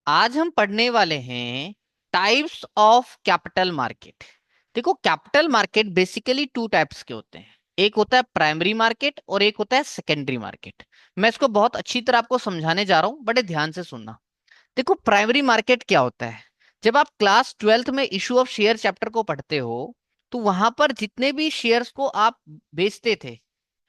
आज हम पढ़ने वाले हैं टाइप्स ऑफ कैपिटल मार्केट। देखो, capital market basically two types के होते हैं। एक होता है प्राइमरी मार्केट और एक होता है सेकेंडरी मार्केट। मैं इसको बहुत अच्छी तरह आपको समझाने जा रहा हूं, बड़े ध्यान से सुनना। देखो, प्राइमरी मार्केट क्या होता है। जब आप क्लास ट्वेल्थ में इशू ऑफ शेयर चैप्टर को पढ़ते हो, तो वहां पर जितने भी शेयर्स को आप बेचते थे,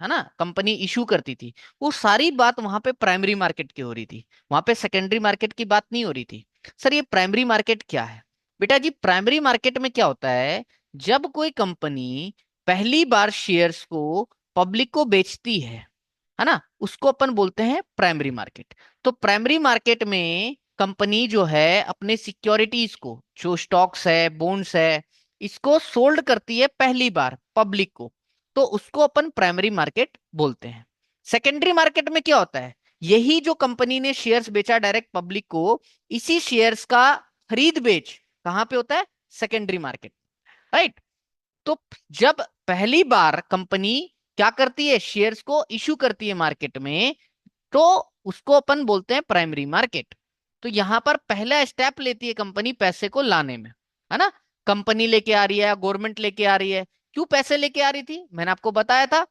है ना, कंपनी इशू करती थी, वो सारी बात वहां पे प्राइमरी मार्केट की हो रही थी। वहां पे सेकेंडरी मार्केट की बात नहीं हो रही थी। सर, ये प्राइमरी मार्केट क्या है? बेटा जी, प्राइमरी मार्केट में क्या होता है, जब कोई कंपनी पहली बार शेयर्स को पब्लिक को बेचती है ना, उसको अपन बोलते हैं प्राइमरी मार्केट। तो प्राइमरी मार्केट में कंपनी जो है अपने सिक्योरिटीज को, जो स्टॉक्स है, बॉन्ड्स है, इसको सोल्ड करती है पहली बार पब्लिक को। तो उसको अपन प्राइमरी मार्केट बोलते हैं। सेकेंडरी मार्केट में क्या होता है, यही जो कंपनी ने शेयर्स बेचा डायरेक्ट पब्लिक को, इसी शेयर्स का खरीद बेच कहां पे होता है? Secondary market, right. तो जब पहली बार कंपनी क्या करती है, शेयर्स को इशू करती है मार्केट में, तो उसको अपन बोलते हैं प्राइमरी मार्केट। तो यहां पर पहला स्टेप लेती है कंपनी पैसे को लाने में, है ना। कंपनी लेके आ रही है, गवर्नमेंट लेके आ रही है। क्यों पैसे लेके आ रही थी? मैंने आपको बताया था,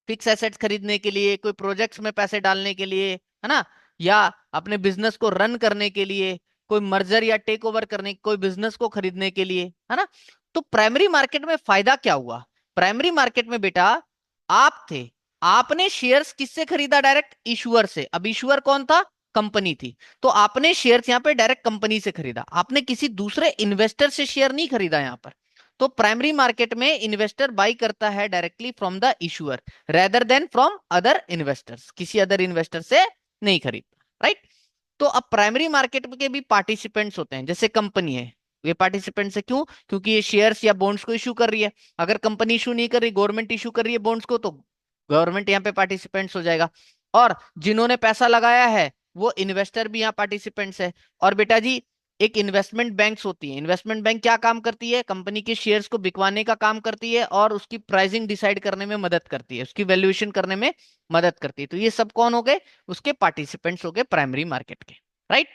फिक्स एसेट्स खरीदने के लिए, कोई प्रोजेक्ट्स में पैसे डालने के लिए, है ना, या अपने बिजनेस को रन करने के लिए, कोई मर्जर या टेक ओवर करने, कोई बिजनेस को खरीदने के लिए, है ना। तो प्राइमरी मार्केट में फायदा क्या हुआ? प्राइमरी मार्केट में बेटा, आप थे, आपने शेयर्स किससे खरीदा? डायरेक्ट इशुअर से। अब इशुअर कौन था? कंपनी थी। तो आपने शेयर्स यहाँ पे डायरेक्ट कंपनी से खरीदा, आपने किसी दूसरे इन्वेस्टर से शेयर नहीं खरीदा यहाँ पर। तो प्राइमरी मार्केट में इन्वेस्टर बाई करता है directly from the issuer, rather than from other investors, किसी अदर इन्वेस्टर से नहीं खरीदता, राइट। तो अब प्राइमरी मार्केट के भी पार्टिसिपेंट्स होते हैं, जैसे कंपनी है, ये पार्टिसिपेंट्स है। क्यों? क्योंकि ये शेयर्स या बॉन्ड्स को इशू कर रही है। अगर कंपनी इशू नहीं कर रही, गवर्नमेंट इशू कर रही है बॉन्ड्स को, तो गवर्नमेंट यहाँ पे पार्टिसिपेंट्स हो जाएगा। और जिन्होंने पैसा लगाया है, वो इन्वेस्टर भी यहाँ पार्टिसिपेंट्स है। और बेटा जी, एक इन्वेस्टमेंट बैंक्स होती है। इन्वेस्टमेंट बैंक क्या काम करती है? कंपनी के शेयर्स को बिकवाने का काम करती है और उसकी प्राइसिंग डिसाइड करने में मदद करती है, उसकी वैल्यूएशन करने में मदद करती है। तो ये सब कौन हो गए? उसके पार्टिसिपेंट्स हो गए प्राइमरी मार्केट के, राइट।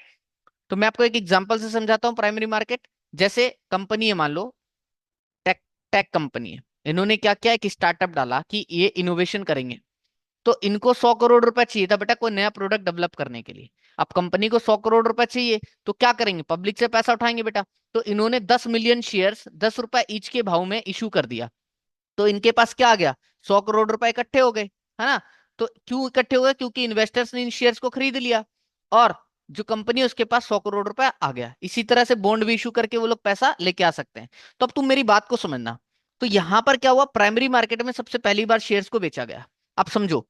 तो मैं आपको एक एग्जांपल से समझाता हूँ प्राइमरी मार्केट। जैसे कंपनी है, मान लो टेक टेक कंपनी है। इन्होंने क्या किया, एक स्टार्टअप डाला कि ये इनोवेशन करेंगे। तो इनको 100 करोड़ रुपए चाहिए था बेटा, कोई नया प्रोडक्ट डेवलप करने के लिए। अब कंपनी को 100 करोड़ रुपए चाहिए, तो क्या करेंगे? पब्लिक से पैसा उठाएंगे बेटा। तो इन्होंने 10 मिलियन शेयर्स ₹10 ईच के भाव में इशू कर दिया। तो इनके पास क्या आ गया? 100 करोड़ रुपए इकट्ठे हो गए, है ना। तो क्यों इकट्ठे हो गए? क्योंकि इन्वेस्टर्स ने इन शेयर्स को खरीद लिया, और जो कंपनी है उसके पास 100 करोड़ रुपए आ गया। इसी तरह से बॉन्ड भी इशू करके वो लोग पैसा लेके आ सकते हैं। तो अब तुम मेरी बात को समझना। तो यहां पर क्या हुआ, प्राइमरी मार्केट में सबसे पहली बार शेयर्स को बेचा गया। अब समझो,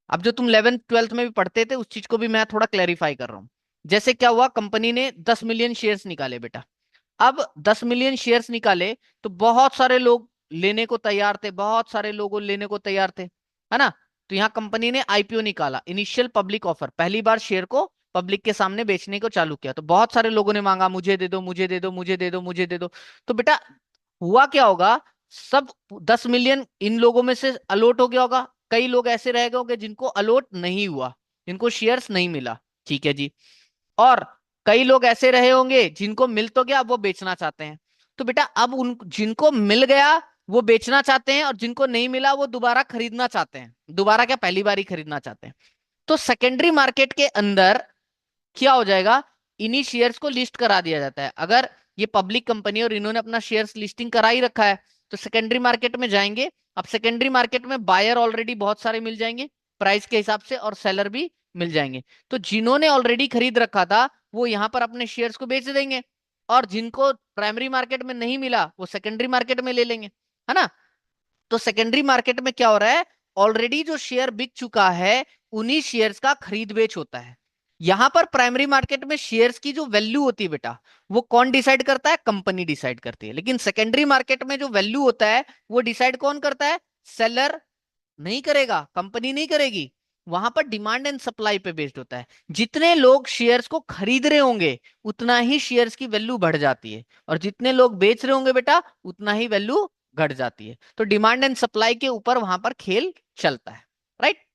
अब जो तुम 11th 12th में भी पढ़ते थे, उस चीज को भी मैं थोड़ा क्लैरिफाई कर रहा हूं। जैसे क्या हुआ, कंपनी ने 10 मिलियन शेयर्स निकाले बेटा। अब 10 मिलियन शेयर्स निकाले, तो बहुत सारे लोग लेने को तैयार थे, बहुत सारे लोगों लेने को तैयार थे, है ना। तो यहाँ कंपनी ने आईपीओ निकाला, इनिशियल पब्लिक ऑफर, पहली बार शेयर को पब्लिक के सामने बेचने को चालू किया। तो बहुत सारे लोगों ने मांगा, मुझे दे दो, मुझे दे दो, मुझे दे दो, मुझे दे दो। तो बेटा, हुआ क्या होगा, सब 10 मिलियन इन लोगों में से अलॉट हो गया होगा। कई लोग ऐसे रह गए होंगे जिनको अलॉट नहीं हुआ, जिनको शेयर्स नहीं मिला, ठीक है जी। और कई लोग ऐसे रहे होंगे जिनको मिल तो गया, अब वो बेचना चाहते हैं। तो बेटा, अब उन जिनको मिल गया वो बेचना चाहते हैं, और जिनको नहीं मिला वो दोबारा खरीदना चाहते हैं। दोबारा क्या, पहली बार ही खरीदना चाहते हैं। तो सेकेंडरी मार्केट के अंदर क्या हो जाएगा, इन्हीं शेयर्स को लिस्ट करा दिया जाता है। अगर ये पब्लिक कंपनी और इन्होंने अपना शेयर्स लिस्टिंग करा ही रखा है, तो सेकेंडरी मार्केट में जाएंगे। अब सेकेंडरी मार्केट में बायर ऑलरेडी बहुत सारे मिल जाएंगे प्राइस के हिसाब से, और सेलर भी मिल जाएंगे। तो जिन्होंने ऑलरेडी खरीद रखा था, वो यहां पर अपने शेयर्स को बेच देंगे, और जिनको प्राइमरी मार्केट में नहीं मिला, वो सेकेंडरी मार्केट में ले लेंगे, है ना। तो सेकेंडरी मार्केट में क्या हो रहा है, ऑलरेडी जो शेयर बिक चुका है, उन्हीं शेयर्स का खरीद बेच होता है। यहां पर प्राइमरी मार्केट में शेयर्स की जो वैल्यू होती है बेटा, वो कौन डिसाइड करता है? कंपनी डिसाइड करती है। लेकिन सेकेंडरी मार्केट में जो वैल्यू होता है, वो डिसाइड कौन करता है? सेलर नहीं करेगा, कंपनी नहीं करेगी। वहां पर डिमांड एंड सप्लाई पे बेस्ड होता है। जितने लोग शेयर्स को खरीद रहे होंगे, उतना ही शेयर्स की वैल्यू बढ़ जाती है, और जितने लोग बेच रहे होंगे बेटा, उतना ही वैल्यू घट जाती है। तो डिमांड एंड सप्लाई के ऊपर वहां पर खेल चलता है, राइट।